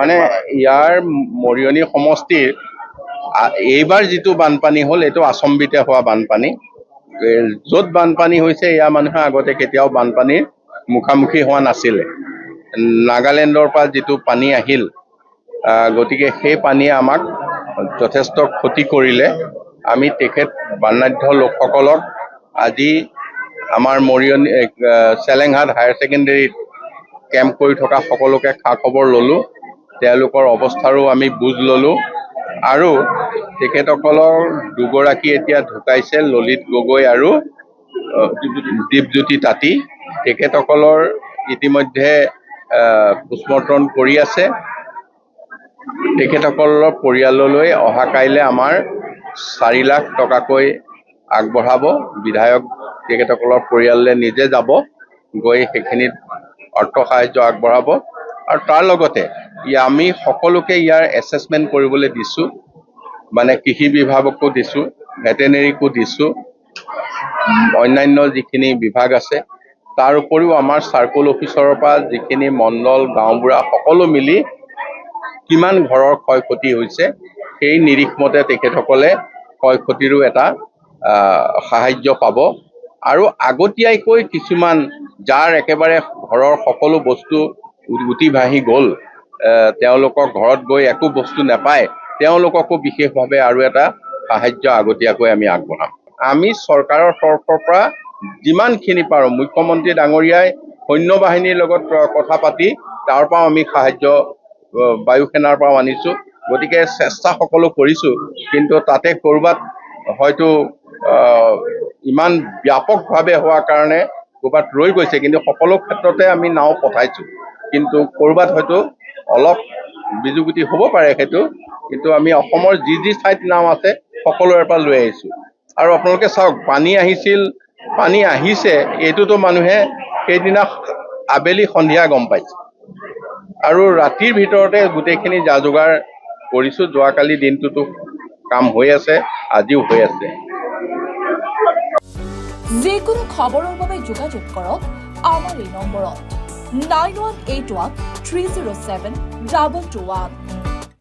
মানে ইয়াৰ মৰিয়নি সমষ্টিৰ এইবাৰ যিটো বানপানী হ'ল এইটো আচম্বিতে হোৱা বানপানী। য'ত বানপানী হৈছে ইয়াৰ মানুহে আগতে কেতিয়াও বানপানীৰ মুখামুখি হোৱা নাছিলে। নাগালেণ্ডৰ পৰা যিটো পানী আহিল, গতিকে সেই পানীয়ে আমাক যথেষ্ট ক্ষতি কৰিলে। আমি তেখেত বৰ্ণাঢ্য লোকসকলক আজি আমাৰ মৰিয়নি চেলেংহাট হায়াৰ ছেকেণ্ডেৰীত কেম্প কৰি থকা সকলোকে খা খবৰ ল'লোঁ। তেওঁলোকৰ অৱস্থাৰো আমি বুজ ল'লোঁ আৰু তেখেতসকলৰ দুগৰাকী এতিয়া ঢুকাইছে, ললিত গগৈ আৰু দীপজ্যোতি তাঁতী। তেখেতসকলৰ ইতিমধ্যে পোষ্টমৰ্টম কৰি আছে। তেখেতসকলৰ পৰিয়াললৈ অহা কাইলৈ আমাৰ 4 লাখ টকাকৈ আগবঢ়াব। বিধায়ক তেখেতসকলৰ পৰিয়াললৈ নিজে যাব, গৈ সেইখিনিত অৰ্থ সাহায্য আগবঢ়াব। আৰু তাৰ লগতে আমি সকলোকে ইয়াৰ এছেছমেণ্ট কৰিবলৈ দিছোঁ, মানে কৃষি বিভাগকো দিছোঁ, ভেটেনেৰীকো দিছোঁ, অন্যান্য যিখিনি বিভাগ আছে। তাৰ উপৰিও আমাৰ চাৰ্কল অফিচৰৰ পৰা যিখিনি মণ্ডল গাঁওবুঢ়া সকলো মিলি কিমান ঘৰৰ ক্ষয় ক্ষতি হৈছে সেই নিৰিখ মতে তেখেতসকলে ক্ষয় ক্ষতিৰো এটা সাহায্য পাব। আৰু আগতীয়াকৈ কিছুমান যাৰ একেবাৰে ঘৰৰ সকলো বস্তু উটি ভাহি গ'ল, তেওঁলোকৰ ঘৰত গৈ একো বস্তু নাপায়, তেওঁলোককো বিশেষভাৱে আৰু এটা সাহায্য আগতীয়াকৈ আমি আগবঢ়াম। আমি চৰকাৰৰ তৰফৰ পৰা যিমানখিনি পাৰোঁ, মুখ্যমন্ত্ৰী ডাঙৰীয়াই সৈন্য বাহিনীৰ লগত কথা পাতি তাৰ পৰাও আমি সাহায্য বায়ু সেনাৰ পৰাও আনিছোঁ। গতিকে চেষ্টা সকলো কৰিছোঁ, কিন্তু তাতে ক'ৰবাত হয়তো ইমান ব্যাপকভাৱে হোৱাৰ কাৰণে ক'ৰবাত ৰৈ গৈছে, কিন্তু সকলো ক্ষেত্ৰতে আমি নাও পঠাইছোঁ। কিন্তু ক'ৰবাত হয়তো অলপ বিজুগুটি হ'ব পাৰে সেইটো, কিন্তু আমি অসমৰ যি যি ঠাইত নাও আছে সকলোৰে পৰা লৈ আহিছোঁ। আৰু আপোনালোকে চাওক, পানী আহিছিল, পানী আহিছে, এইটোতো মানুহে সেইদিনা আবেলি সন্ধিয়া গম পাইছে। আৰু ৰাতিৰ ভিতৰতে গোটেইখিনি যা যোগাৰ কৰিছোঁ। যোৱাকালি দিনটোতো কাম হৈ আছে, আজিও হৈ আছে। যিকোনো খবৰৰ বাবে যোগাযোগ কৰক আমাৰ এই নম্বৰত 9181 307 221।